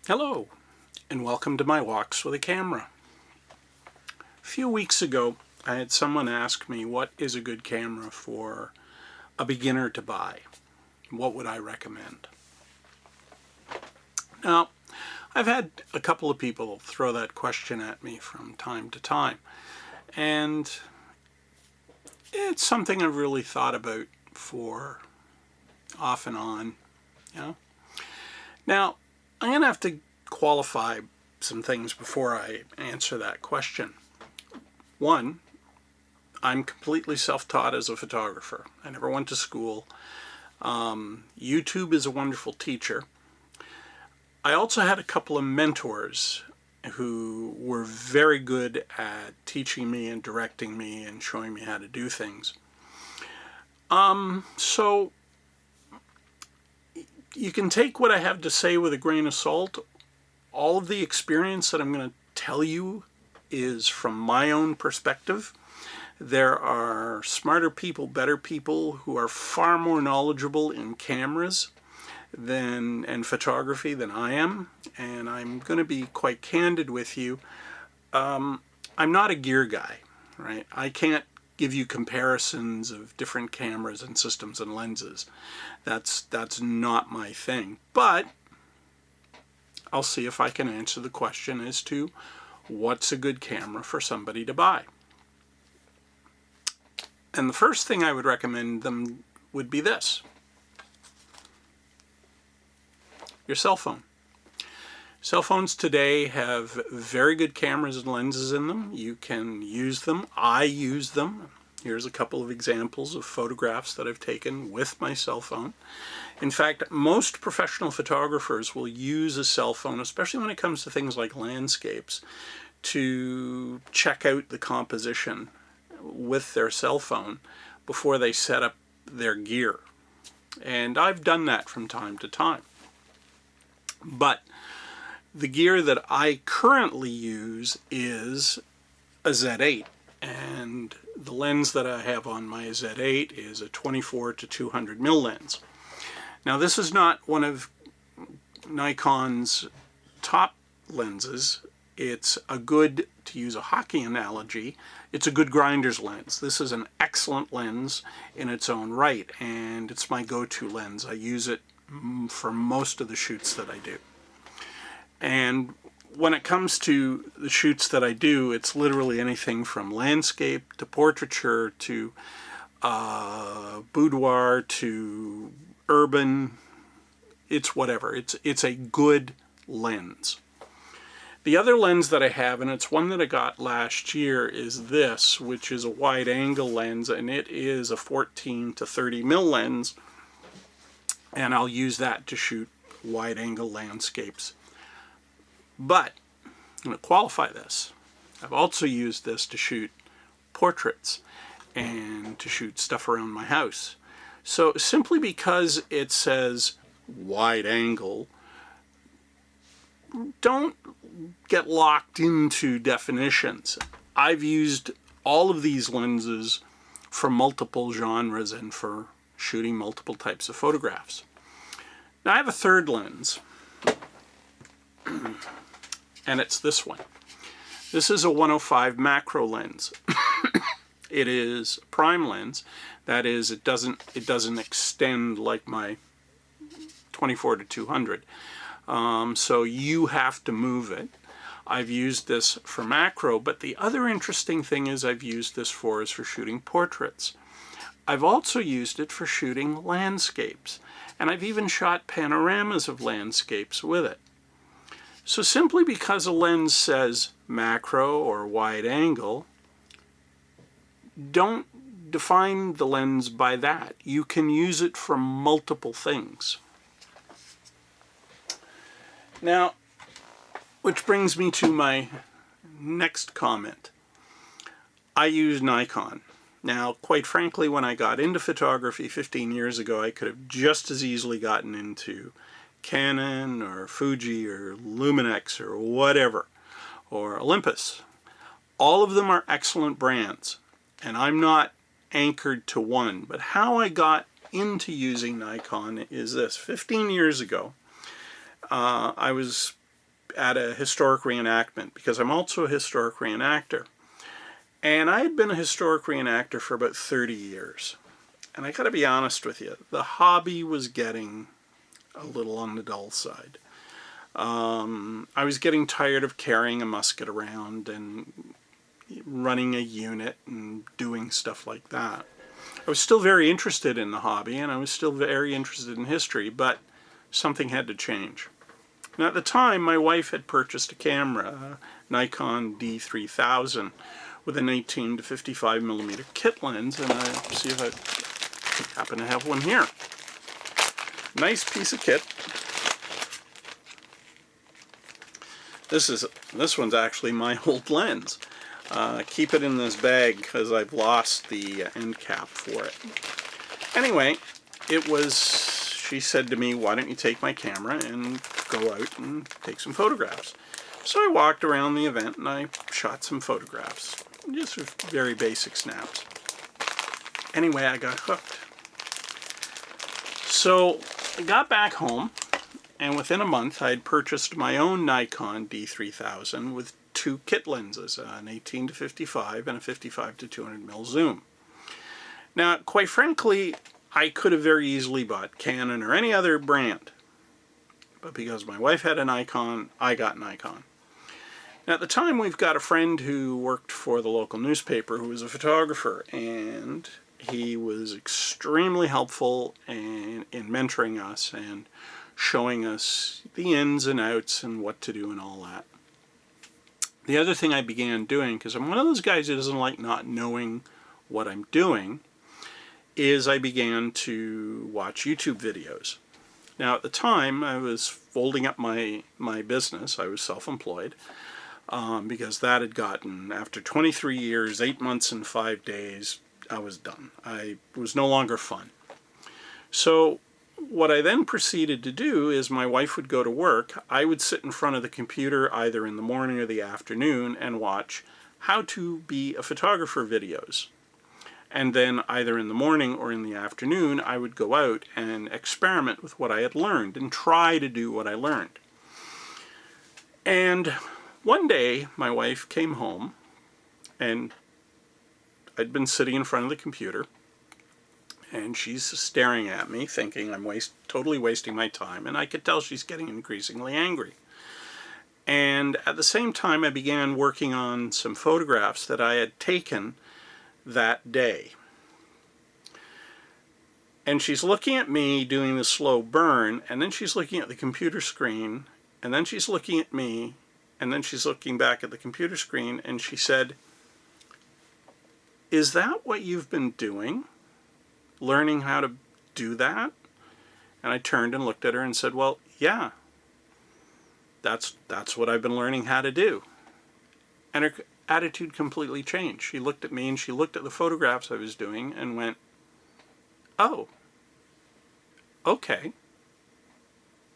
Hello, and welcome to my walks with a camera. A few weeks ago, I had someone ask me what is a good camera for a beginner to buy. What would I recommend? Now, I've had a couple of people throw that question at me from time to time, and it's something I've really thought about for off and on, you know. Now, I'm going to have to qualify some things before I answer that question. One, I'm completely self-taught as a photographer. I never went to school. YouTube is a wonderful teacher. I also had a couple of mentors who were very good at teaching me and directing me and showing me how to do things. So you can take what I have to say with a grain of salt. All of the experience that I'm going to tell you is from my own perspective. There are smarter people, better people who are far more knowledgeable in cameras and photography than I am, and I'm going to be quite candid with you. I'm not a gear guy, right? I can't give you comparisons of different cameras and systems and lenses. That's not my thing. But I'll see if I can answer the question as to what's a good camera for somebody to buy. And the first thing I would recommend them would be this: your cell phone. Cell phones today have very good cameras and lenses in them. You can use them. I use them. Here's a couple of examples of photographs that I've taken with my cell phone. In fact, most professional photographers will use a cell phone, especially when it comes to things like landscapes, to check out the composition with their cell phone before they set up their gear. And I've done that from time to time. But the gear that I currently use is a Z8, and the lens that I have on my Z8 is a 24 to 200 mil lens. Now, this is not one of Nikon's top lenses. It's a good, to use a hockey analogy, it's a good grinder's lens. This is an excellent lens in its own right, and it's my go-to lens. I use it for most of the shoots that I do. And when it comes to the shoots that I do, it's literally anything from landscape to portraiture to boudoir to urban. It's whatever. It's a good lens. The other lens that I have, and it's one that I got last year, is this, which is a wide angle lens, and it is a 14 to 30 mil lens, and I'll use that to shoot wide angle landscapes. But I'm going to qualify this. I've also used this to shoot portraits and to shoot stuff around my house. So simply because it says wide angle, don't get locked into definitions. I've used all of these lenses for multiple genres and for shooting multiple types of photographs. Now I have a third lens, and it's this one. This is a 105 macro lens. It is a prime lens. That is, it doesn't extend like my 24 to 200. So you have to move it. I've used this for macro, but the other interesting thing is I've used this for shooting portraits. I've also used it for shooting landscapes, and I've even shot panoramas of landscapes with it. So simply because a lens says macro or wide angle, don't define the lens by that. You can use it for multiple things. Now, which brings me to my next comment. I use Nikon. Now, quite frankly, when I got into photography 15 years ago, I could have just as easily gotten into Canon or Fuji or Luminex or whatever, or Olympus. All of them are excellent brands, and I'm not anchored to one. But how I got into using Nikon is this. 15 years ago, I was at a historic reenactment, because I'm also a historic reenactor. And I had been a historic reenactor for about 30 years. And I got to be honest with you, the hobby was getting a little on the dull side. I was getting tired of carrying a musket around and running a unit and doing stuff like that. I was still very interested in the hobby, and I was still very interested in history, but something had to change. Now, at the time, my wife had purchased a camera, a Nikon D3000, with an 18 to 55 millimeter kit lens, and I see if I happen to have one here. Nice piece of kit. This one's actually my old lens. Keep it in this bag because I've lost the end cap for it. Anyway, she said to me, why don't you take my camera and go out and take some photographs? So I walked around the event and I shot some photographs. Just very basic snaps. Anyway, I got hooked. So I got back home, and within a month I had purchased my own Nikon D3000 with two kit lenses, an 18 to 55 and a 55 to 200mm zoom. Now, quite frankly, I could have very easily bought Canon or any other brand, but because my wife had a Nikon, I got Nikon. Now, at the time, we've got a friend who worked for the local newspaper who was a photographer, and he was extremely helpful in mentoring us and showing us the ins and outs and what to do and all that. The other thing I began doing, because I'm one of those guys who doesn't like not knowing what I'm doing, is I began to watch YouTube videos. Now, at the time, I was folding up my business. I was self-employed. Because that had gotten, after 23 years, 8 months and 5 days, I was done. I was no longer fun. So what I then proceeded to do is my wife would go to work. I would sit in front of the computer either in the morning or the afternoon and watch how to be a photographer videos. And then either in the morning or in the afternoon, I would go out and experiment with what I had learned and try to do what I learned. And one day, my wife came home, and I'd been sitting in front of the computer, and she's staring at me, thinking I'm totally wasting my time, and I could tell she's getting increasingly angry. And at the same time, I began working on some photographs that I had taken that day. And she's looking at me doing the slow burn, and then she's looking at the computer screen, and then she's looking at me, and then she's looking back at the computer screen, and she said, "Is that what you've been doing? Learning how to do that?" And I turned and looked at her and said, "Well, yeah. That's what I've been learning how to do." And her attitude completely changed. She looked at me and she looked at the photographs I was doing and went, "Oh, okay."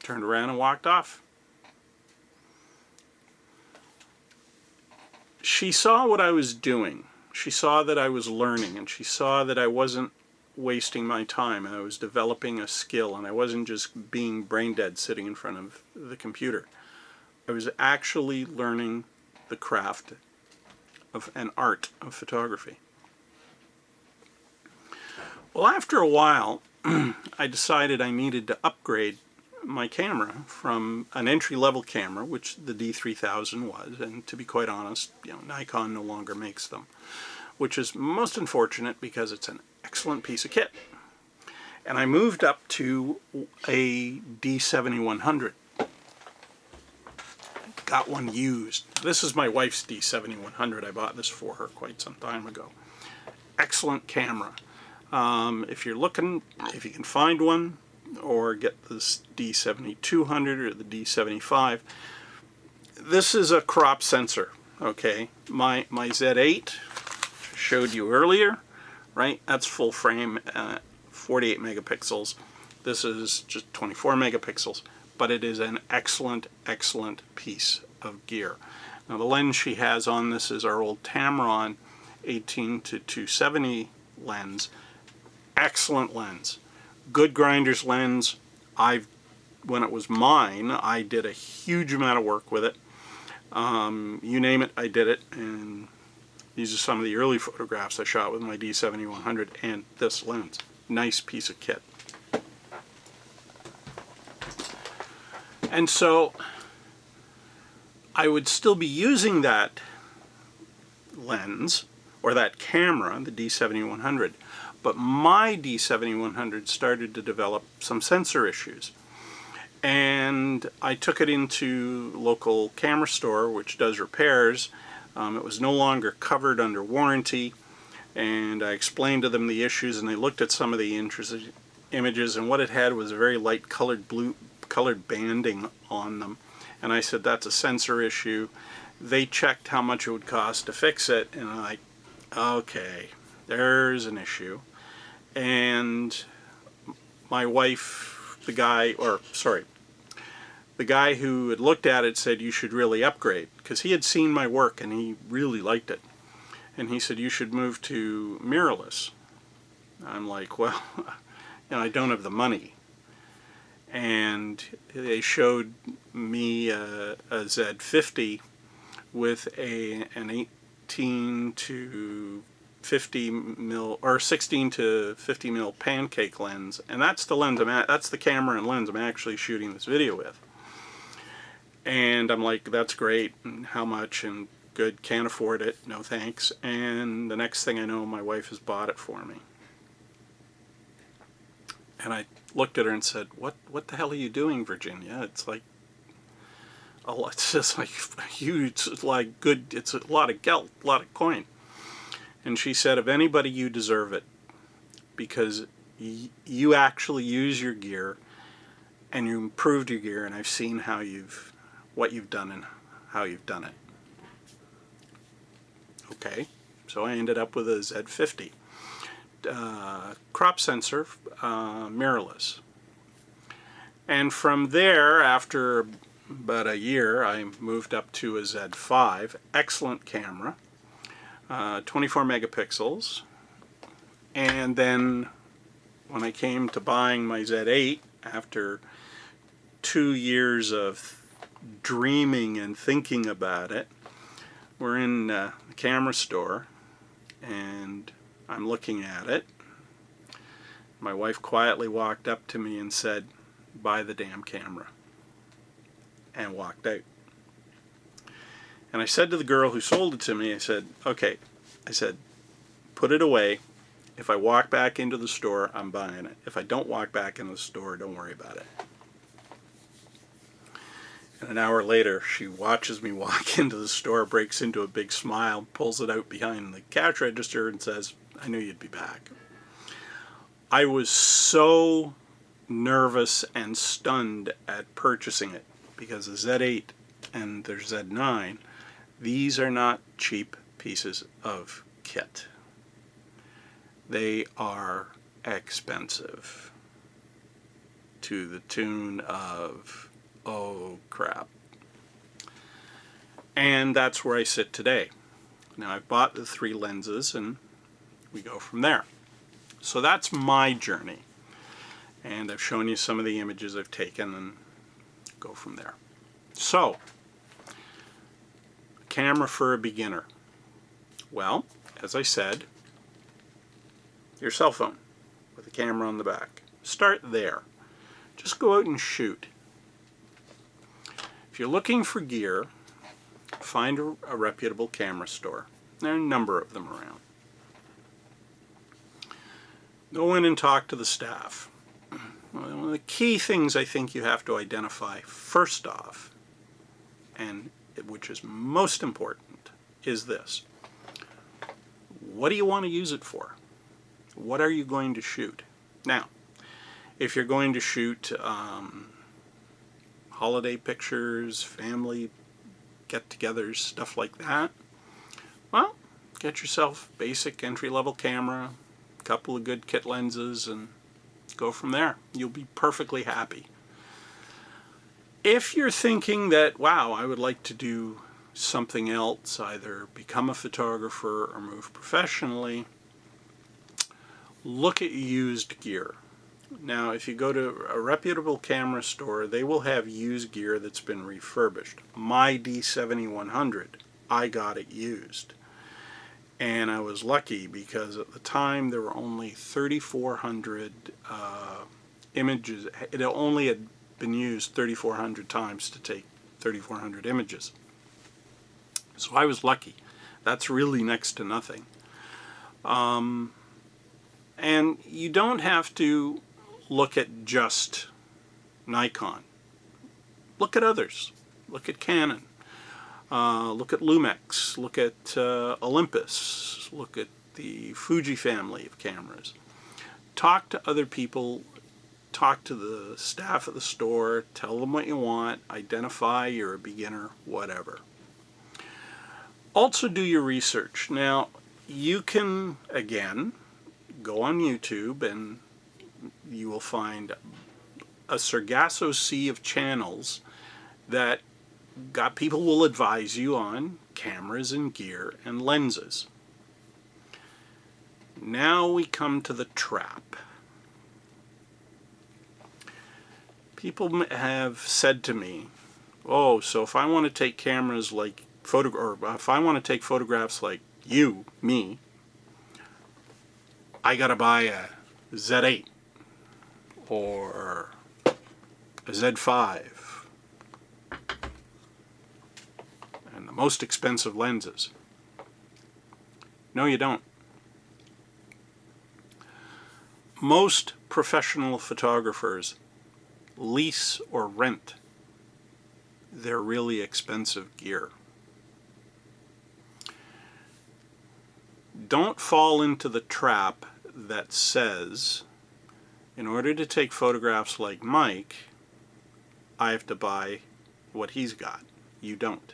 Turned around and walked off. She saw what I was doing. She saw that I was learning, and she saw that I wasn't wasting my time, and I was developing a skill, and I wasn't just being brain dead sitting in front of the computer. I was actually learning the craft of an art of photography. Well, after a while, I decided I needed to upgrade my camera from an entry-level camera, which the D3000 was, and to be quite honest, Nikon no longer makes them, which is most unfortunate because it's an excellent piece of kit. And I moved up to a D7100. Got one used. This is my wife's D7100. I bought this for her quite some time ago. Excellent camera. If you're looking, if you can find one, or get this D7200 or the D75. This is a crop sensor, okay? My Z8 showed you earlier, right? That's full frame, 48 megapixels. This is just 24 megapixels, but it is an excellent, excellent piece of gear. Now the lens she has on this is our old Tamron 18 to 270 lens. Excellent lens. Good grinder's lens. I've when it was mine, I did a huge amount of work with it. You name it, I did it. And these are some of the early photographs I shot with my D7100 and this lens. Nice piece of kit. And so I would still be using that lens or that camera, the D7100, but my D7100 started to develop some sensor issues. And I took it into local camera store, which does repairs. It was no longer covered under warranty, and I explained to them the issues, and they looked at some of the images, and what it had was a very light colored banding on them. And I said, that's a sensor issue. They checked how much it would cost to fix it, and I'm like, okay, there's an issue. And my wife, the guy who had looked at it said, you should really upgrade, because he had seen my work and he really liked it. And he said, you should move to mirrorless. I'm like, well, I don't have the money. And they showed me a Z50 with an 18 to 50 mil or 16 to 50 mil pancake lens, and that's the lens that's the camera and lens I'm actually shooting this video with. And I'm like, that's great, and how much? And good, can't afford it, no thanks. And the next thing I know, my wife has bought it for me. And I looked at her and said, what the hell are you doing, Virginia? It's like, oh, it's just like huge, it's like good, it's a lot of gelt, a lot of coin. And she said, if anybody, you deserve it, because you actually use your gear and you improved your gear, and I've seen how what you've done and how you've done it. Okay, so I ended up with a Z50. Crop sensor, mirrorless. And from there, after about a year, I moved up to a Z5. Excellent camera, 24 megapixels. And then when I came to buying my Z8, after 2 years of dreaming and thinking about it, we're in the camera store and I'm looking at it. My wife quietly walked up to me and said, buy the damn camera, and walked out. And I said to the girl who sold it to me, I said, okay, I said, put it away. If I walk back into the store, I'm buying it. If I don't walk back into the store, don't worry about it. And an hour later, she watches me walk into the store, breaks into a big smile, pulls it out behind the cash register and says, I knew you'd be back. I was so nervous and stunned at purchasing it, because the Z8 and the Z9, these are not cheap pieces of kit. They are expensive to the tune of, oh crap. And that's where I sit today. Now I've bought the 3 lenses and we go from there. So that's my journey. And I've shown you some of the images I've taken and go from there. So, camera for a beginner. Well, as I said, your cell phone with a camera on the back. Start there. Just go out and shoot. If you're looking for gear, find a reputable camera store. There are a number of them around. Go in and talk to the staff. One of the key things I think you have to identify first off, and which is most important, is this. What do you want to use it for? What are you going to shoot? Now, if you're going to shoot holiday pictures, family get-togethers, stuff like that, well, get yourself basic entry-level camera, a couple of good kit lenses, and go from there. You'll be perfectly happy. If you're thinking that, wow, I would like to do something else, either become a photographer or move professionally, look at used gear. Now, if you go to a reputable camera store, they will have used gear that's been refurbished. My D7100, I got it used. And I was lucky because at the time there were only 3,400 images. It only had been used 3,400 times to take 3,400 images. So I was lucky. That's really next to nothing. And you don't have to look at just Nikon. Look at others. Look at Canon. Look at Lumix. Look at Olympus. Look at the Fuji family of cameras. Talk to other people. Talk to the staff at the store. Tell them what you want. Identify you're a beginner, whatever. Also do your research. Now, you can, again, go on YouTube and you will find a Sargasso Sea of channels that people will advise you on cameras and gear and lenses. Now we come to the trap. People have said to me, oh, so if I want to take cameras like if I want to take photographs like you, me, I gotta buy a Z8 or a Z5 and the most expensive lenses. No, you don't. Most professional photographers lease or rent their really expensive gear. Don't fall into the trap that says, in order to take photographs like Mike, I have to buy what he's got. You don't.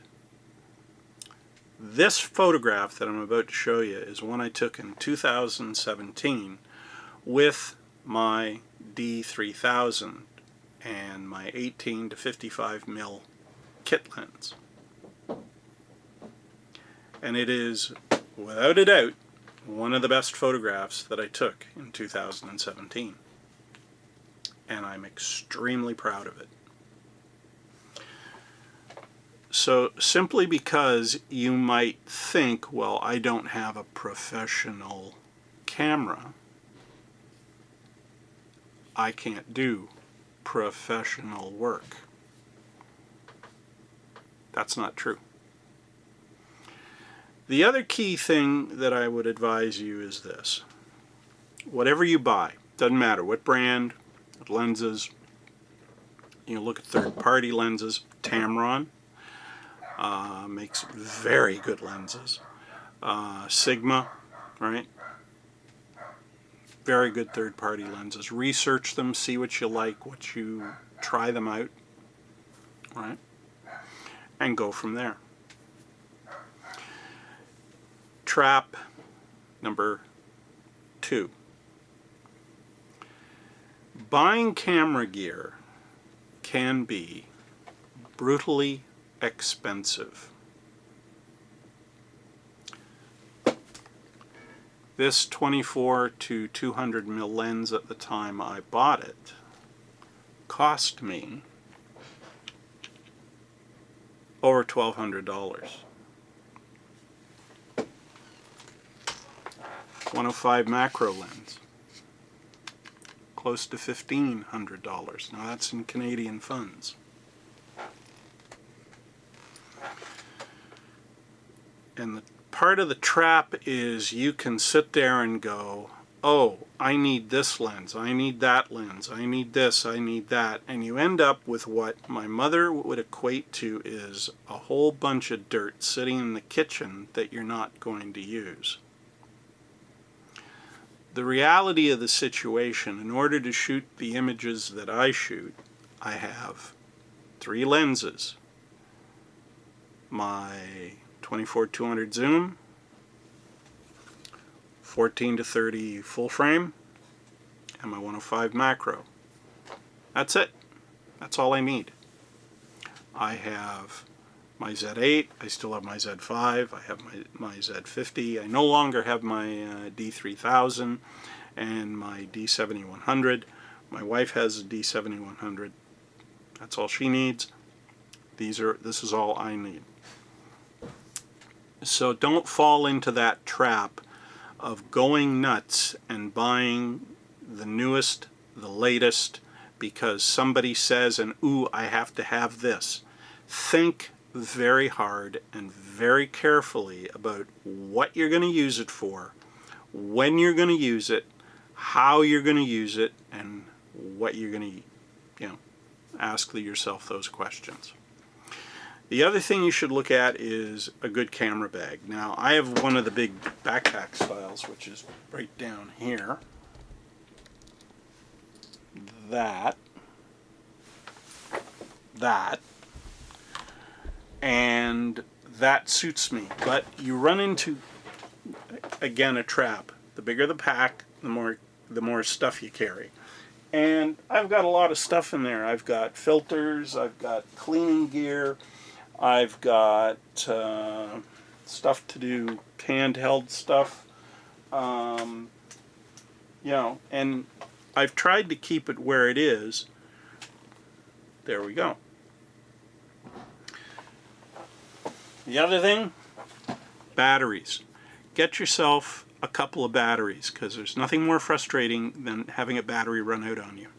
This photograph that I'm about to show you is one I took in 2017 with my D3000 and my 18 to 55 mil kit lens. And it is, without a doubt, one of the best photographs that I took in 2017. And I'm extremely proud of it. So simply because you might think, well, I don't have a professional camera, I can't do professional work. That's not true. The other key thing that I would advise you is this. Whatever you buy, doesn't matter what brand, what lenses, you look at third-party lenses. Tamron makes very good lenses. Sigma, right? Very good third-party lenses. Research them, see what you like, try them out, right? And go from there. Trap number 2. Buying camera gear can be brutally expensive. This 24 to 200 mil lens at the time I bought it cost me over $1,200. 105 macro lens, close to $1,500. Now that's in Canadian funds. And the part of the trap is you can sit there and go, oh, I need this lens, I need that lens, I need this, I need that, and you end up with what my mother would equate to is a whole bunch of dirt sitting in the kitchen that you're not going to use. The reality of the situation, in order to shoot the images that I shoot, I have 3 lenses. My 24-200 zoom, 14 to 30 full frame, and my 105 macro. That's it. That's all I need. I have my Z8, I still have my Z5, I have my Z50, I no longer have my D3000 and my D7100. My wife has a D7100. That's all she needs. This is all I need. So don't fall into that trap of going nuts and buying the newest, the latest, because somebody says, and ooh, I have to have this. Think very hard and very carefully about what you're going to use it for, when you're going to use it, how you're going to use it, and what you're going to, ask yourself those questions. The other thing you should look at is a good camera bag. Now, I have one of the big backpack styles, which is right down here. That. And that suits me. But you run into, again, a trap. The bigger the pack, the more stuff you carry. And I've got a lot of stuff in there. I've got filters, I've got cleaning gear, I've got stuff to do, handheld stuff, and I've tried to keep it where it is. There we go. The other thing, batteries. Get yourself a couple of batteries, because there's nothing more frustrating than having a battery run out on you.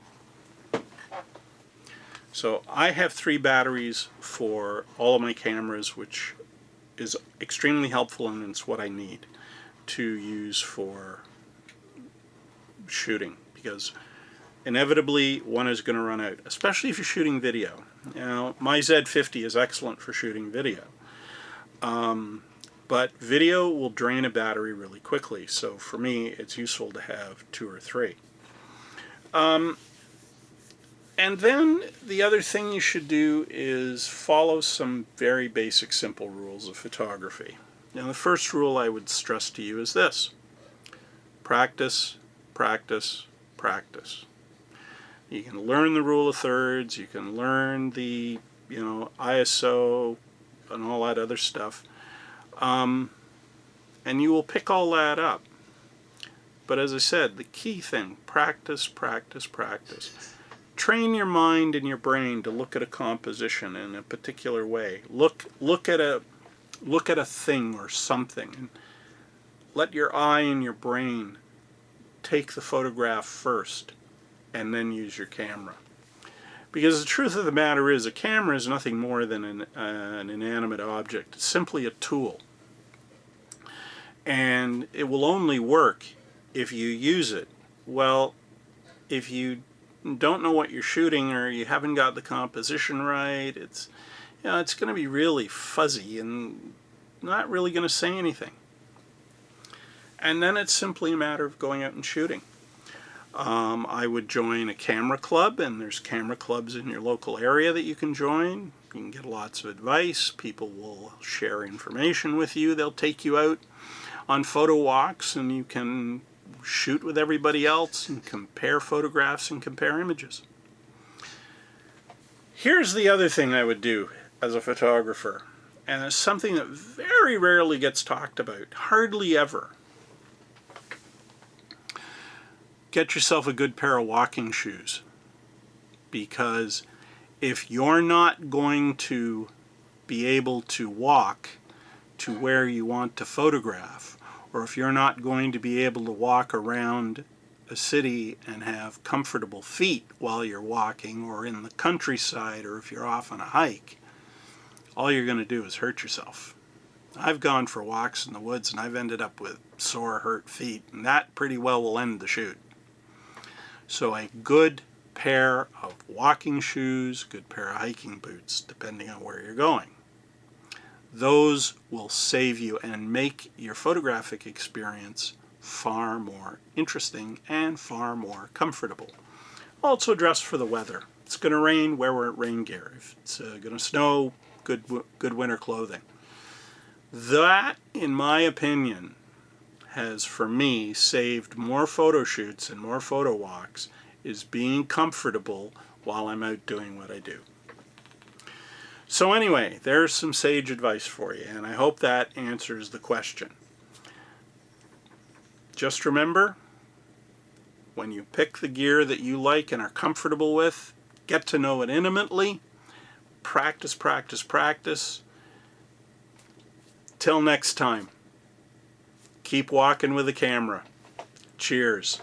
So I have 3 batteries for all of my cameras, which is extremely helpful, and it's what I need to use for shooting, because inevitably one is going to run out, especially if you're shooting video. Now, my Z50 is excellent for shooting video, but video will drain a battery really quickly, so for me it's useful to have 2 or 3. And then the other thing you should do is follow some very basic, simple rules of photography. Now, the first rule I would stress to you is this: practice, practice, practice. You can learn the rule of thirds, you can learn the ISO and all that other stuff, and you will pick all that up. But as I said, the key thing, practice, practice, practice. Train your mind and your brain to look at a composition in a particular way. Look at a thing or something, and let your eye and your brain take the photograph first, and then use your camera. Because the truth of the matter is, a camera is nothing more than an inanimate object. It's simply a tool, and it will only work if you use it. Well, if you don't know what you're shooting, or you haven't got the composition right, it's going to be really fuzzy and not really going to say anything. And then it's simply a matter of going out and shooting. I would join a camera club, and there's camera clubs in your local area that you can join. You can get lots of advice. People will share information with you. They'll take you out on photo walks, and you can shoot with everybody else and compare photographs and compare images. Here's the other thing I would do as a photographer, and it's something that very rarely gets talked about, hardly ever. Get yourself a good pair of walking shoes, because if you're not going to be able to walk to where you want to photograph, or if you're not going to be able to walk around a city and have comfortable feet while you're walking, or in the countryside, or if you're off on a hike, all you're going to do is hurt yourself. I've gone for walks in the woods and I've ended up with sore, hurt feet, and that pretty well will end the shoot. So a good pair of walking shoes, good pair of hiking boots, depending on where you're going. Those will save you and make your photographic experience far more interesting and far more comfortable. Also dress for the weather. It's going to rain, wear rain gear. If it's going to snow, good winter clothing. That, in my opinion, has, for me, saved more photo shoots and more photo walks, is being comfortable while I'm out doing what I do. So anyway, there's some sage advice for you, and I hope that answers the question. Just remember, When you pick the gear that you like and are comfortable with, get to know it intimately, practice, practice, practice. Till next time, keep walking with the camera. Cheers.